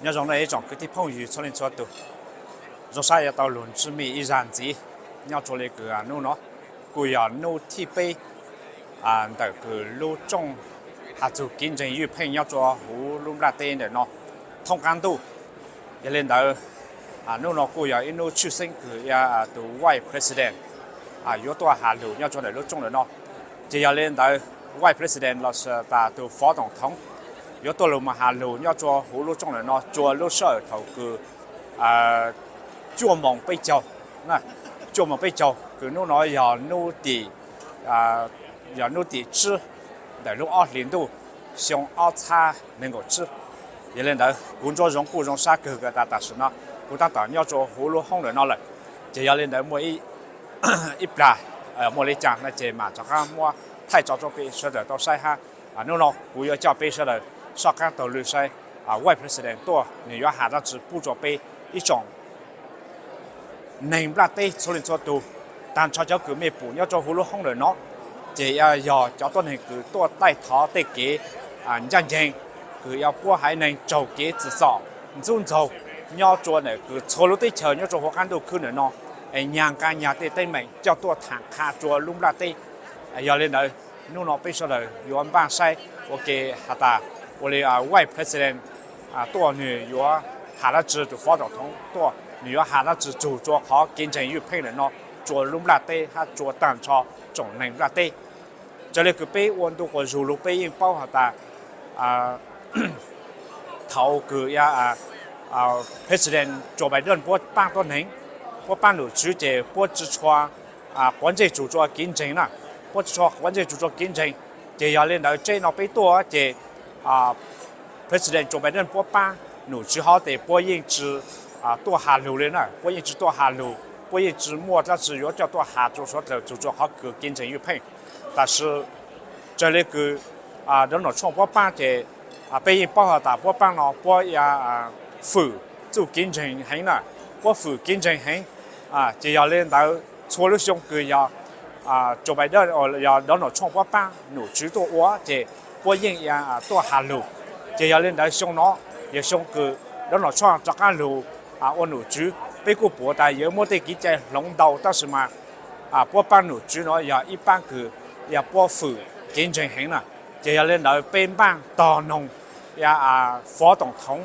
nhớ rằng này trong cái tiếp phong yu cho nên cho tụ rồi sai tàu luận chỉ mi Iran gì nhớ cho lấy cái nó cùi nó thi bê tại cái lô trong hạt chủ kinh doanh yu phê nhớ cho hú lùm la tên để nó thông can tu cho nên đó nó cùi nó chủ sinh cái từ Vice President yếu tố hà lưu nhớ cho này lô trong để nó chỉ cho nên đó Vice President là ta từ phó tổng thống yếu tố mà hà lưu nhớ cho hú lô trong để nó cho lô sở thầu cái chua mỏng bây giờ nè chua mỏng bây giờ cứ nó nói giờ nó đi吃để lúc ở liên度像二叉能够吃也能得工作中雇中啥个大是呢我当当要做葫芦红的那了就要能得每一把莫里讲那这嘛这个莫太早做被说的到晒哈那我要叫被说的上干到绿晒外 president 多你要下到只不做被一种能不得处理做多但悄悄个没补要做葫芦红的喏chỉ giờ cho tôi này cứ tôi tay tháo tay kế nhân dân cứ要拨还能走kế至少尊重要做呢cứ错路对车要做好看都可能喏娘干娘对对们叫多坦卡做弄拉对要来呢弄了被说了有人办晒我给他打我的外 president 多女有下了只就发到通多女有下了只就做好经济与配人喏做弄拉对他做单车总能拉对这里个被温度和热路被引爆好大头个呀president 做白人拨办多能拨办路直接拨支窗关键主做经济啦拨支窗关键主做经济这要练到这那被多这president 做白人拨办路只好得拨引支多下路了呢拨引支多下路拨引支末这只有叫多下就说就做好个经济与配但是这里个人老创拨办的被引爆好大拨办了拨呀辅做经济很呢拨辅经济很就要练到除了上个要做白人要人老创拨办路只多我这拨引呀多下路就要练到上nó也上个人老创这个路我路只被个博大有没得几只龙头但是嘛拨办路只呢要一般个要拨辅经济很呢就要练到边办大农呀活动通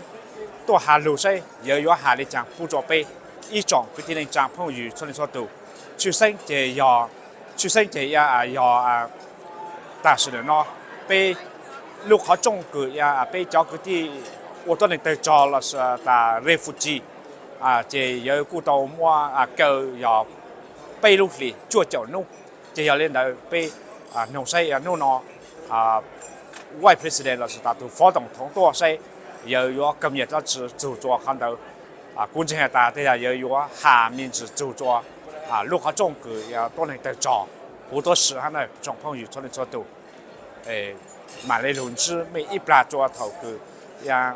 多下路噻也有下里讲不做备一种不定的讲朋友从你说读出生就要但是呢被ลูกเขาจงเกิดไปเจ้าคือที่我到那得着了是打refugee这有古到么个要被路里做脚弄这要练到被弄西弄喏外 president 了是打到活动同多西有今日就做做看到官政大的有下面是做做ลูกเขาจงเกิด要到那得着好多时候呢状况有从那做到马来轮子每一把做头个呀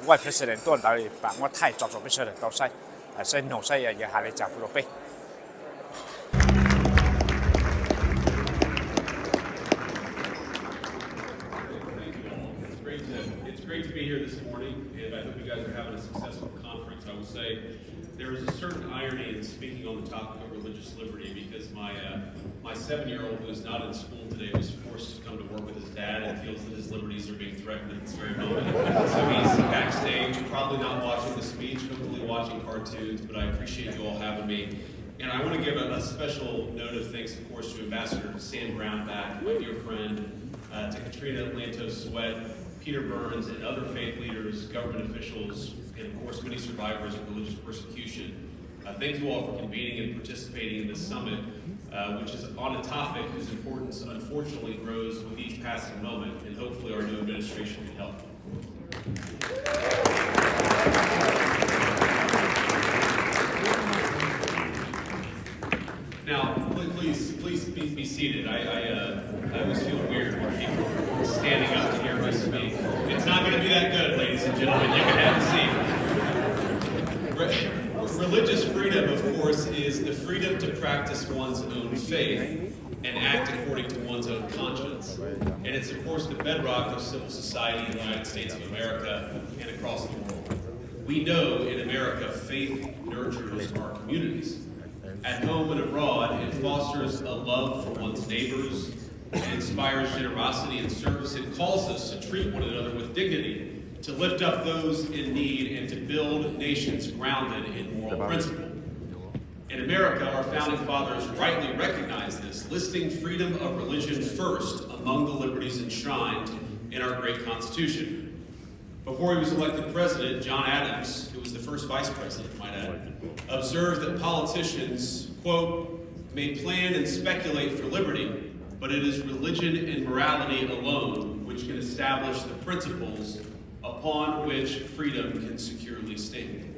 外 president 多到把我太早不晓得到晒晒弄晒也下来讲不落背。It's great to be here this morning, and I hope you guys are having a successful conference. I will say there is a certain irony in speaking on the topic of religious liberty because my 7-year-old who is not in school today was forced to come to work with his dad and feels that his liberties are being threatened at this very moment. So he's backstage, probably not watching the speech, hopefully watching cartoons, but I appreciate you all having me. And I want to give a special note of thanks, of course, to Ambassador Sam Brownback, my dear friend, to Katrina Lantos Sweat, Peter Burns, and other faith leaders, government officials, and of course many survivors of religious persecution. Thank you all for convening and participating in this summit, which is on a topic whose importance unfortunately grows with each passing moment, and hopefully our new administration can help. Now, please be seated. I always feel weird when people are standing up to hear me speak. It's not going to be that good, ladies and gentlemen. You can have a seat. Religious freedom, of course, is the freedom to practice one's own faith and act according to one's own conscience. And it's, of course, the bedrock of civil society in the United States of America and across the world. We know in America faith nurtures our communities. At home and abroad, it fosters a love for one's neighbors, it inspires generosity and service, it calls us to treat one another with dignity, to lift up those in need, and to build nations grounded in moral principle. In America, our founding fathers rightly recognized this, listing freedom of religion first among the liberties enshrined in our great Constitution. Before he was elected president, John Adams, who was the first vice president, might add, observed that politicians, quote, may plan and speculate for liberty, but it is religion and morality alone which can establish the principles upon which freedom can securely stand.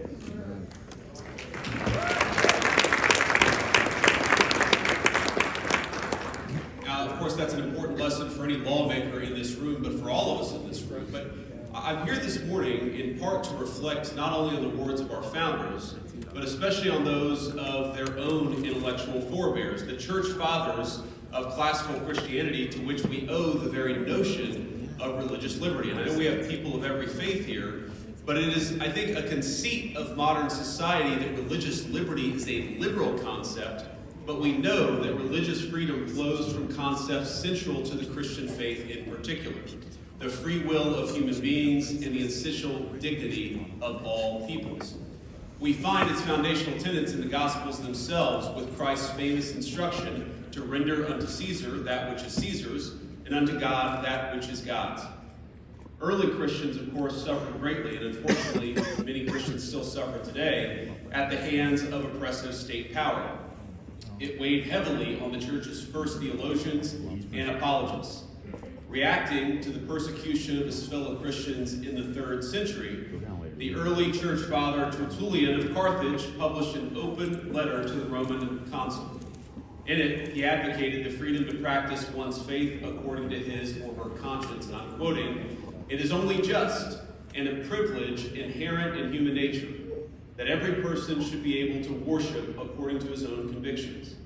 Now, of course, that's an important lesson for any lawmaker in this room, but for all of us in this room. But I'm here this morning in part to reflect not only on the words of our founders, but especially on those of their own intellectual forebears, the church fathers of classical Christianity, to which we owe the very notion of religious liberty. And I know we have people of every faith here, but it is, I think, a conceit of modern society that religious liberty is a liberal concept, but we know that religious freedom flows from concepts central to the Christian faith in particular: the free will of human beings and the essential dignity of all peoples. We find its foundational tenets in the Gospels themselves, with Christ's famous instruction to render unto Caesar that which is Caesar's, and unto God that which is God's. Early Christians, of course, suffered greatly, and unfortunately, many Christians still suffer today at the hands of oppressive state power. It weighed heavily on the church's first theologians and apologists. Reacting to the persecution of his fellow Christians in the 3rd century, the early church father Tertullian of Carthage published an open letter to the Roman consul. In it, he advocated the freedom to practice one's faith according to his or her conscience, and I'm quoting, "It is only just and a privilege inherent in human nature that every person should be able to worship according to his own convictions.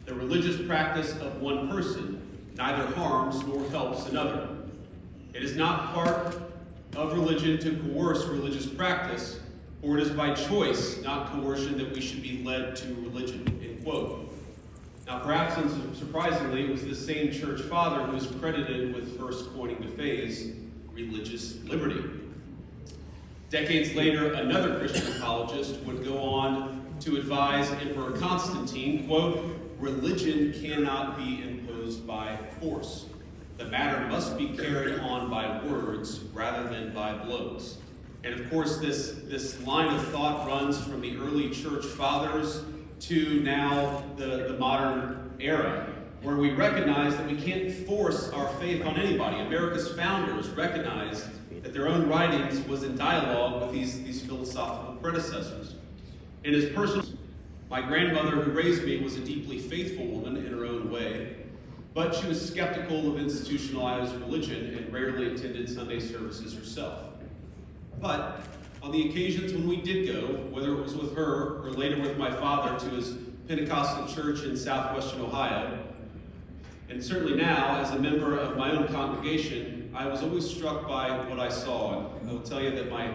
The religious practice of one person neither harms nor helps another. It is not part of religion to coerce religious practice, for it is by choice, not coercion, that we should be led to religion." End quote. Now, perhaps unsurprisingly, it was the same church father who is credited with first coining the phrase religious liberty. Decades later, another Christian apologist would go on to advise Emperor Constantine, quote, "Religion cannot be imposed by force. The matter must be carried on by words rather than by blows." And of course, this line of thought runs from the early church fathers to now the modern era, where we recognize that we can't force our faith on anybody. America's founders recognized that their own writings was in dialogue with these philosophical predecessors. In his personal, my grandmother who raised me was a deeply faithful woman in her own way, but she was skeptical of institutionalized religion and rarely attended Sunday services herself. But on the occasions when we did go, whether it was with her or later with my father to his Pentecostal church in southwestern Ohio, and certainly now as a member of my own congregation, I was always struck by what I saw. And I will tell you that my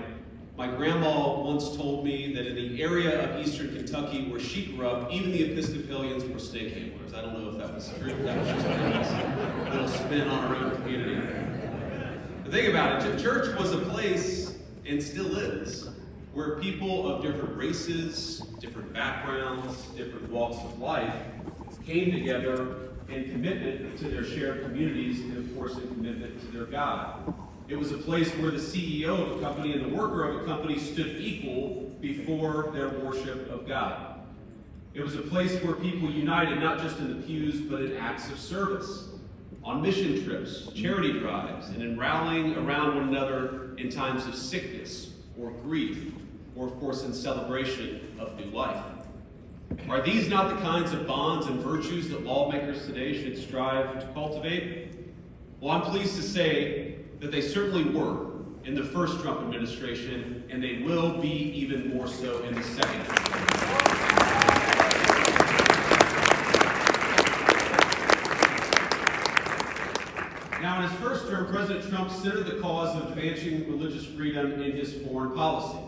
grandma once told me that in the area of eastern Kentucky where she grew up, even the Episcopalians were snake handlers. I don't know if that was true. That was just a little spin on our own community. The thing about it, church was a place, and still is, where people of different races, different backgrounds, different walks of life came together in commitment to their shared communities and, of course, in commitment to their God. It was a place where the CEO of a company and the worker of a company stood equal before their worship of God. It was a place where people united not just in the pews, but in acts of service, on mission trips, charity drives, and in rallying around one another in times of sickness or grief, or of course in celebration of new life. Are these not the kinds of bonds and virtues that lawmakers today should strive to cultivate? Well, I'm pleased to say that they certainly were in the first Trump administration, and they will be even more so in the second. Now, in his first term, President Trump centered the cause of advancing religious freedom in his foreign policy.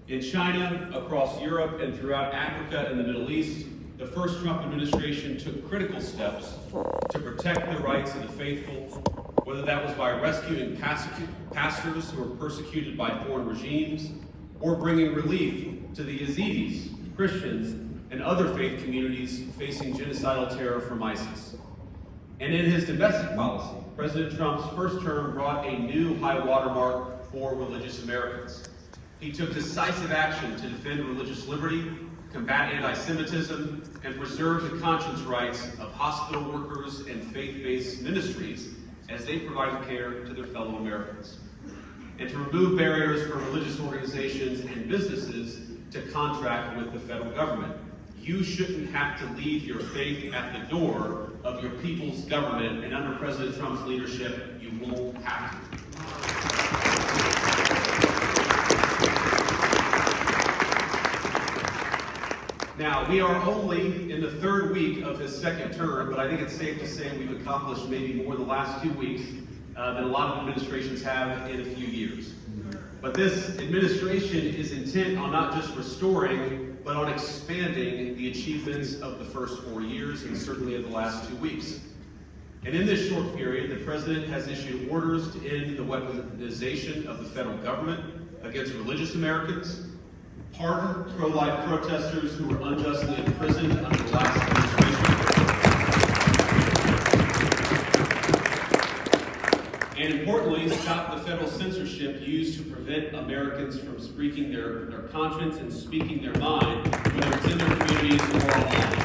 In China, across Europe, and throughout Africa and the Middle East, the first Trump administration took critical steps to protect the rights of the faithful, whether that was by rescuing pastors who were persecuted by foreign regimes, or bringing relief to the Yazidis, Christians, and other faith communities facing genocidal terror from ISIS. And in his domestic policy, President Trump's first term brought a new high watermark for religious Americans. He took decisive action to defend religious liberty, combat anti-Semitism, and preserve the conscience rights of hospital workers and faith-based ministries as they provided care to their fellow Americans, and to remove barriers for religious organizations and businesses to contract with the federal government. You shouldn't have to leave your faith at the door of your people's government, and under President Trump's leadership, you won't have to. Now, we are only in the third week of his second term, but I think it's safe to say we've accomplished maybe more the last 2 weeks than a lot of administrations have in a few years. But this administration is intent on not just restoring, but on expanding the achievements of the first 4 years and certainly of the last 2 weeks. And in this short period, the President has issued orders to end the weaponization of the federal government against religious Americans, pardon pro-life protesters who were unjustly imprisoned under the last administration, and importantly, stop the federal censorship used to prevent Americans from speaking their conscience and speaking their mind, whether it's in their communities or online.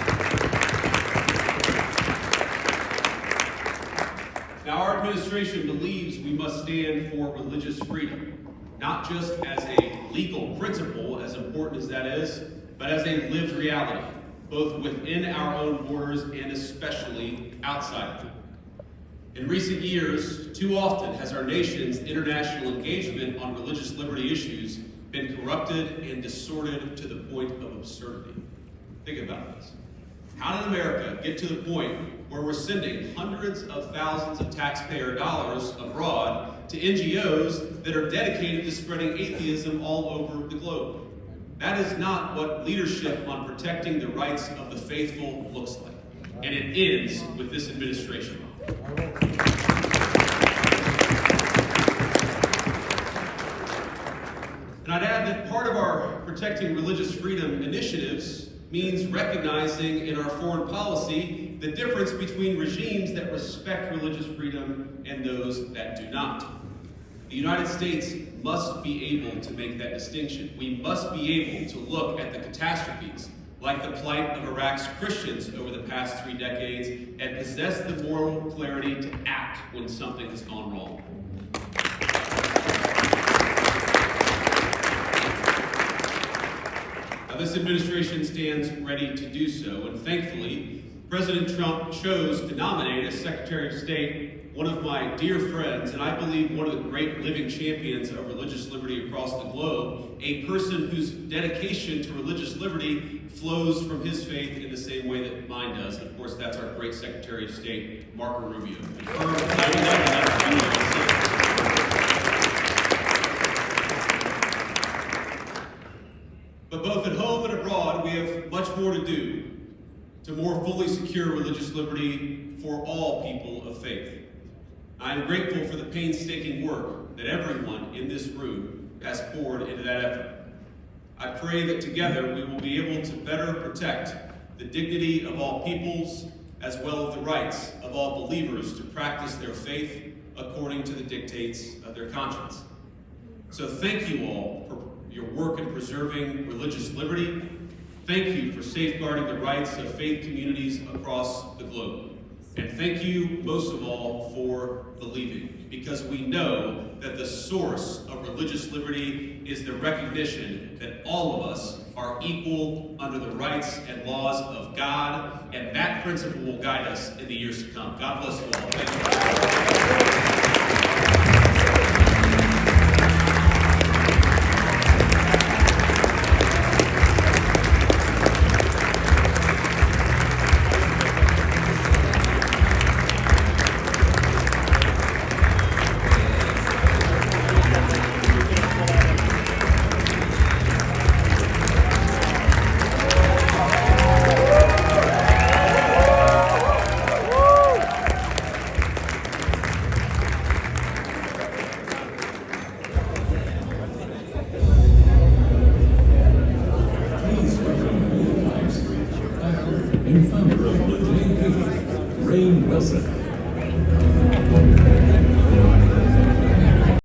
Now, our administration believes we must stand for religious freedom, not just as a legal principle, as important as that is, but as a lived reality, both within our own borders and especially outside them. In recent years, too often has our nation's international engagement on religious liberty issues been corrupted and distorted to the point of absurdity. Think about this. How did America get to the point where we're sending hundreds of thousands of taxpayer dollars abroad to NGOs that are dedicated to spreading atheism all over the globe? That is not what leadership on protecting the rights of the faithful looks like. And it ends with this administration. And I'd add that part of our protecting religious freedom initiatives means recognizing in our foreign policy the difference between regimes that respect religious freedom and those that do not. The United States must be able to make that distinction. We must be able to look at the catastrophes, like the plight of Iraq's Christians over the past 3 decades, and possess the moral clarity to act when something has gone wrong. Now, this administration stands ready to do so, and thankfully, President Trump chose to nominate as Secretary of State one of my dear friends, and I believe one of the great living champions of religious liberty across the globe, a person whose dedication to religious liberty flows from his faith in the same way that mine does. And of course, that's our great Secretary of State, Marco Rubio. But both at home and abroad, we have much more to do to more fully secure religious liberty for all people of faith. I am grateful for the painstaking work that everyone in this room has poured into that effort. I pray that together we will be able to better protect the dignity of all peoples, as well as the rights of all believers to practice their faith according to the dictates of their conscience. So thank you all for your work in preserving religious liberty. Thank you for safeguarding the rights of faith communities across the globe. And thank you, most of all, for believing, because we know that the source of religious liberty is the recognition that all of us are equal under the rights and laws of God, and that principle will guide us in the years to come. God bless you all. Thank you. and founder of the J.P., Ray Wilson.